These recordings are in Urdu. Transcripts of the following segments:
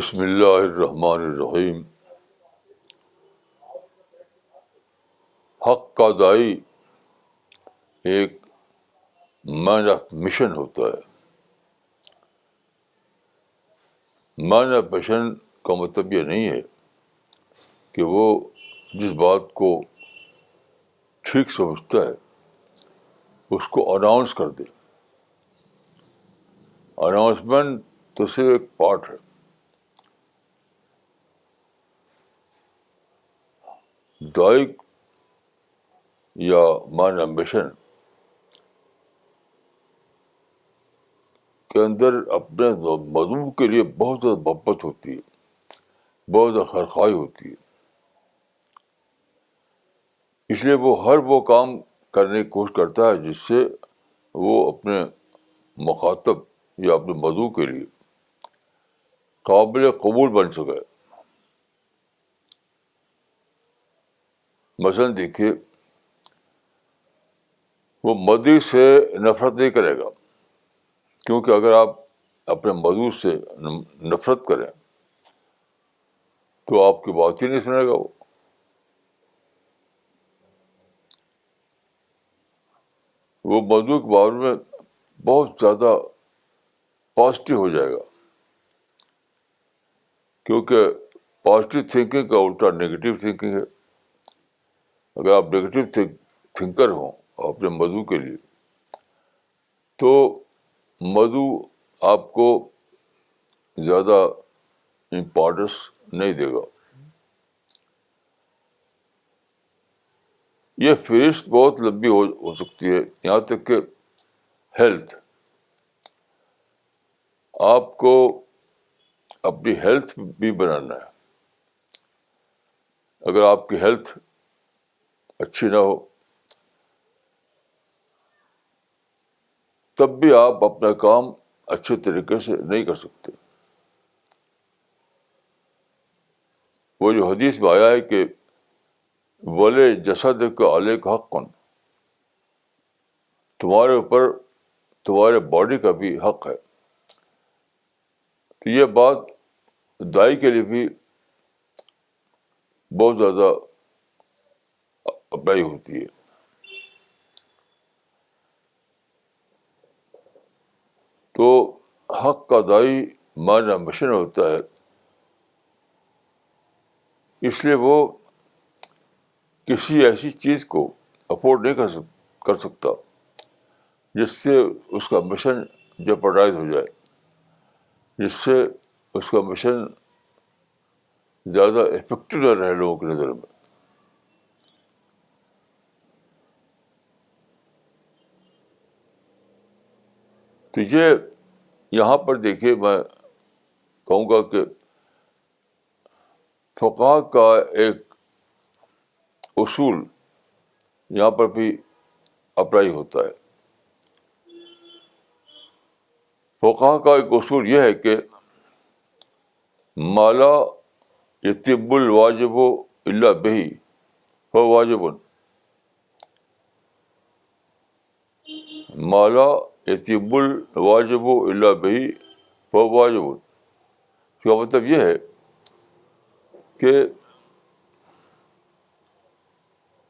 بسم اللہ الرحمن الرحیم. حق کا دائی ایک مین آف مشن ہوتا ہے. مین آف مشن کا مطلب یہ نہیں ہے کہ وہ جس بات کو ٹھیک سمجھتا ہے اس کو اناؤنس کر دے. اناؤنسمنٹ تو صرف ایک پارٹ ہے. دائی یا مین آف مشن کے اندر اپنے مضمون کے لیے بہت زیادہ محبت ہوتی ہے, بہت زیادہ خیرخواہی ہوتی ہے. اس لیے وہ کام کرنے کی کوشش کرتا ہے جس سے وہ اپنے مخاطب یا اپنے مدعو کے لیے قابل قبول بن سکے. مثلاً دیکھیے, وہ مدعو سے نفرت نہیں کرے گا, کیونکہ اگر آپ اپنے مدعو سے نفرت کریں تو آپ کی بات ہی نہیں سنے گا. وہ مدعو کے بارے میں بہت زیادہ پازیٹیو ہو جائے گا, کیونکہ پازیٹیو تھنکنگ کا الٹا نگیٹو تھنکنگ ہے. اگر آپ نگیٹو تھنکر ہوں اپنے مدعو کے لیے تو مدعو آپ کو زیادہ امپورٹنس نہیں دے گا. یہ فہرست بہت لمبی ہو سکتی ہے, یہاں تک کہ ہیلتھ. آپ کو اپنی ہیلتھ بھی بنانا ہے. اگر آپ کی ہیلتھ اچھی نہ ہو تب بھی آپ اپنا کام اچھے طریقے سے نہیں کر سکتے. وہ جو حدیث میں آیا ہے کہ وَلِ جَسَدِكَ عَلَيْكَ حَقٌّ, تمہارے اوپر تمہارے باڈی کا بھی حق ہے. تو یہ بات دائی کے لیے بھی بہت زیادہ اپلائی ہوتی ہے. تو حق کا دائی مین آف مشن ہوتا ہے, اس لیے وہ کسی ایسی چیز کو افورڈ نہیں کر سکتا جس سے اس کا مشن جیپرڈائز ہو جائے, جس سے اس کا مشن زیادہ افیکٹو نہ رہے لوگوں کی نظر میں. تو یہ یہاں پر دیکھیے, میں کہوں گا کہ فقہ کا ایک اصول یہاں پر بھی اپلائی ہوتا ہے. فقہ کا ایک اصول یہ ہے کہ ما لا یتم الواجب الا بہ فهو واجب, ما لا یتم الواجب الا بہ فهو واجب. اس کا مطلب یہ ہے کہ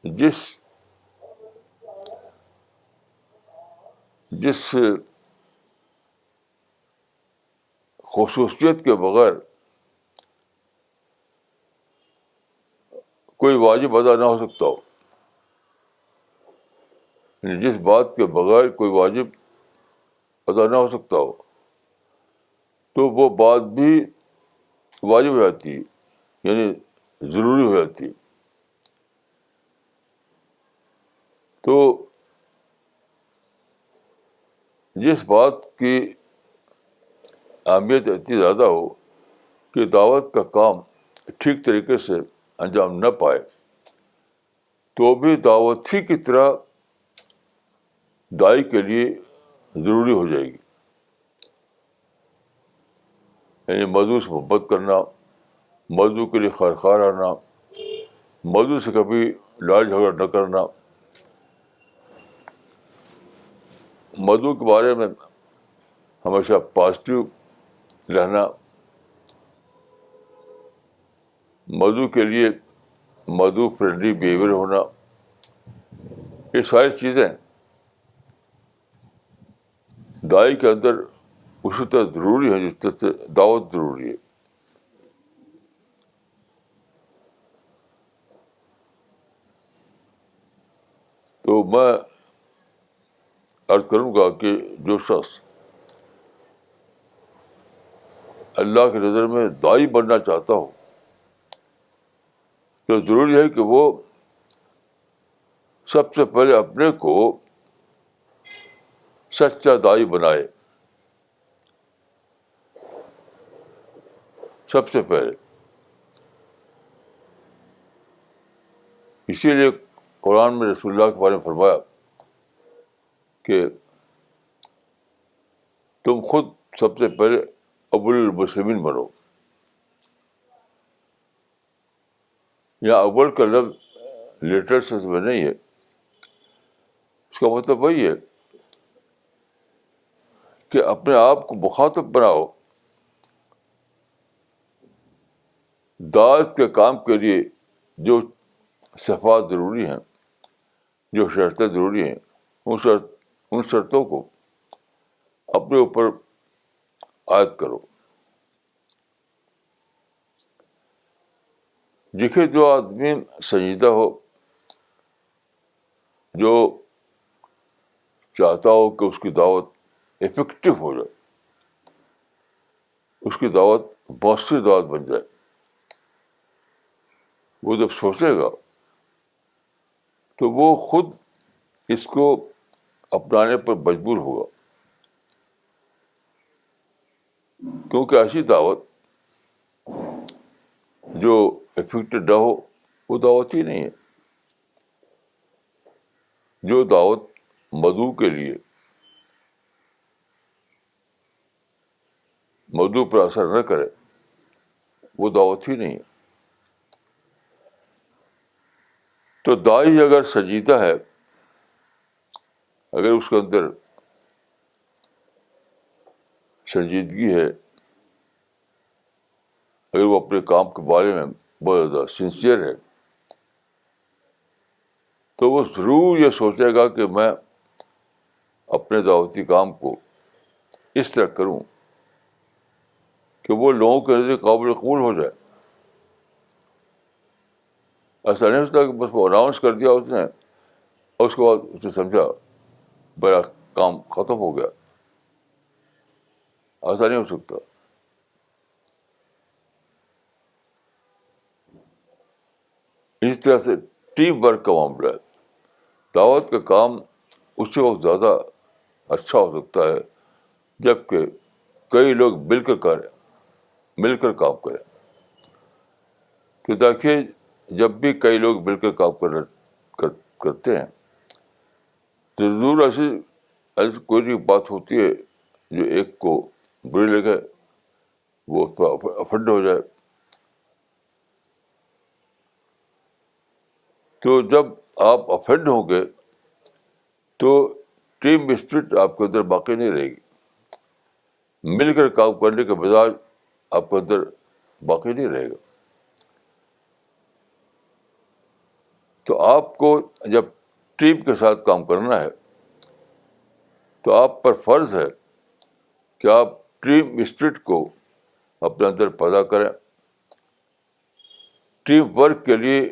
جس خصوصیت کے بغیر کوئی واجب ادا نہ ہو سکتا ہو, یعنی جس بات کے بغیر کوئی واجب ادا نہ ہو سکتا ہو تو وہ بات بھی واجب ہو جاتی ہے, یعنی ضروری ہو جاتی ہے. تو جس بات کی اہمیت اتنی زیادہ ہو کہ دعوت کا کام ٹھیک طریقے سے انجام نہ پائے تو بھی دعوت ہی کی طرح دائی کے لیے ضروری ہو جائے گی. یعنی مدعو سے محبت کرنا, مدعو کے لیے خیرخواہ رہنا, مدعو سے کبھی لڑائی جھگڑا نہ کرنا, مدعو کے بارے میں ہمیشہ پازیٹیو رہنا, مدعو کے لیے مدعو فرینڈلی بیہیویئر ہونا، یہ ساری چیزیں دائی کے اندر اسی طرح ضروری ہے جس طرح سے دعوت ضروری ہے. تو میں عرض کروں گا کہ جو شخص اللہ کی نظر میں دائی بننا چاہتا ہو تو ضروری ہے کہ وہ سب سے پہلے اپنے کو سچا دائی بنائے. سب سے پہلے اسی لیے قرآن میں رسول اللہ کے بارے میں فرمایا کہ تم خود سب سے پہلے اول المسلمین بنو. یہاں اول کا لفظ لیٹر سینس میں نہیں ہے. اس کا مطلب وہی ہے کہ اپنے آپ کو مخاطب بناؤ دعوت کے کام کے لیے. جو صفات ضروری ہیں، جو شرطیں ضروری ہیں، ان شرطوں کو اپنے اوپر عائد کرو. دیکھیے جو آدمی سنجیدہ ہو، جو چاہتا ہو کہ اس کی دعوت افیکٹو ہو جائے، اس کی دعوت مؤثر دعوت بن جائے، وہ جب سوچے گا تو وہ خود اس کو اپنانے پر مجبور ہوگا. کیونکہ ایسی دعوت جو افیکٹو نہ ہو وہ دعوت ہی نہیں ہے. جو دعوت مدعو کے لیے مدعو پر اثر نہ کرے وہ دعوت ہی نہیں ہے. تو دائی اگر سنجیدہ ہے، اگر اس کے اندر سنجیدگی ہے، اگر وہ اپنے کام کے بارے میں بہت زیادہ سنسیئر ہے، تو وہ ضرور یہ سوچے گا کہ میں اپنے دعوتی کام کو اس طرح کروں کہ وہ لوگوں کے نظر قابل قبول ہو جائے. ایسا نہیں ہوتا کہ بس وہ اناؤنس کر دیا اس نے اور اس کے بعد اس نے سمجھا بڑا کام ختم ہو گیا. ایسا نہیں ہو سکتا. اس طرح سے ٹیم ورک کا معاملہ ہے. دعوت کا کام اس سے بہت زیادہ اچھا ہو سکتا ہے جب کہ کئی لوگ مل کر کام کریں. تو دیکھیے جب بھی کئی لوگ مل کر کام کرتے ہیں تو ضرور ایسی کوئی بھی بات ہوتی ہے جو ایک کو بری لگے، وہ اس پر افنڈ ہو جائے. تو جب آپ افنڈ ہوں گے تو ٹیم اسپرٹ آپ کے اندر باقی نہیں رہے گی. مل کر کام کرنے کا مزاج آپ کے اندر باقی نہیں رہے گا. تو آپ کو جب ٹیم کے ساتھ کام کرنا ہے تو آپ پر فرض ہے کہ آپ ٹیم اسپرٹ کو اپنے اندر پیدا کریں. ٹیم ورک کے لیے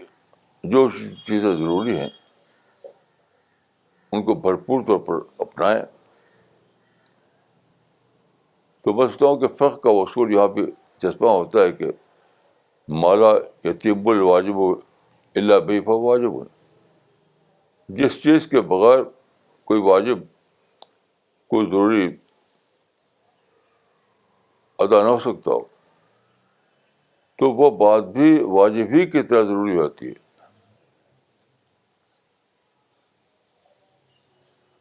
جو چیزیں ضروری ہیں ان کو بھرپور طور پر اپنائیں. تو میں سمجھتا ہوں کہ فقہ کا اصول یہاں پہ چشمہ ہوتا ہے کہ مالا یتیم الواجب الا به فهو واجب. جس چیز کے بغیر کوئی واجب، کوئی ضروری ادا نہ ہو سکتا ہو تو وہ بات بھی واجب ہی کی طرح ضروری ہوتی ہے.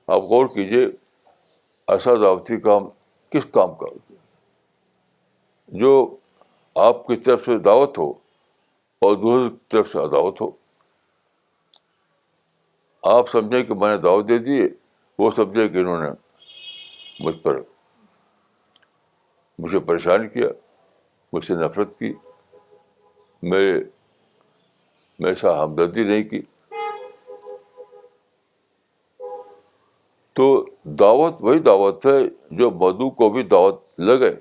آپ غور کیجیے ایسا دعوتی کام کس کام کا جو آپ کی طرف سے دعوت ہو اور دوسری طرف سے عداوت ہو. آپ سمجھیں کہ میں نے دعوت دے دی، وہ سمجھے کہ انہوں نے مجھے پریشان کیا، مجھ سے نفرت کی. میرے ساتھ ہمدردی نہیں کی. تو دعوت وہی دعوت ہے جو مدعو کو بھی دعوت لگے.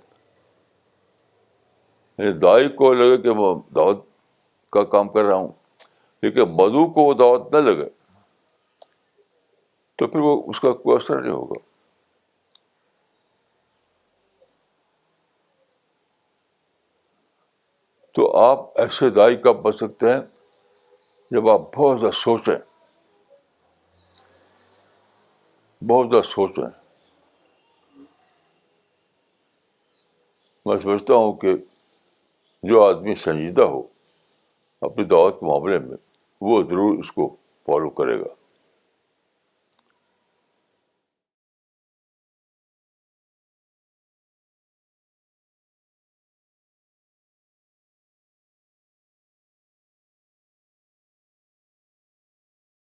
یعنی دائی کو لگے کہ میں دعوت کا کام کر رہا ہوں، لیکن مدعو کو وہ دعوت نہ لگے تو پھر وہ اس کا کوئی اثر نہیں ہوگا. تو آپ ایسے دائی کب بن سکتے ہیں جب آپ بہت زیادہ سوچیں، بہت زیادہ سوچیں. میں سمجھتا ہوں کہ جو آدمی سنجیدہ ہو اپنی دعوت کے معاملے میں وہ ضرور اس کو فالو کرے گا.